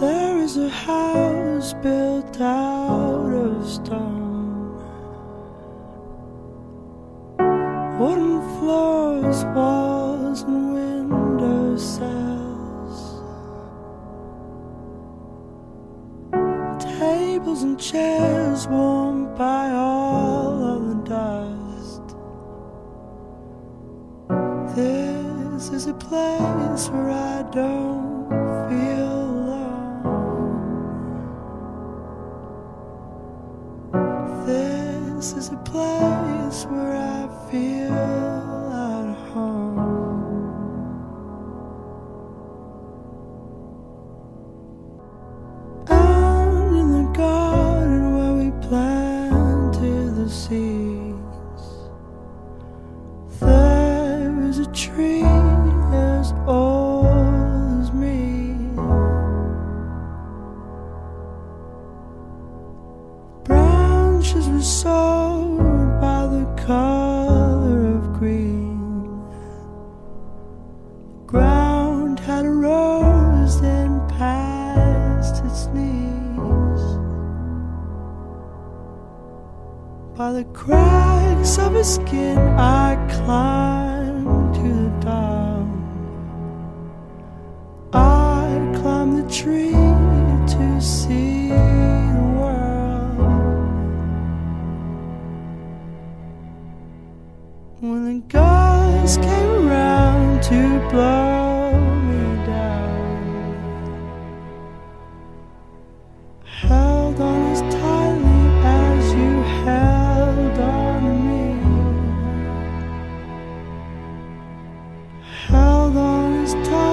There is a house built out of stone, wooden floors, walls and window sills, tables and chairs warmed by all of the dust. This is a place where I don't feel alone. This is a place where I feel at home. And in the garden where we planted the seeds, there is a tree as old as me. Branches were sold by the color of green. The ground had rose then past its knees. By the cracks of his skin I climbed to the top. I climbed the tree to see the world. When the gust came around to blow me down, held on as tightly as you held on to me, held on as tightly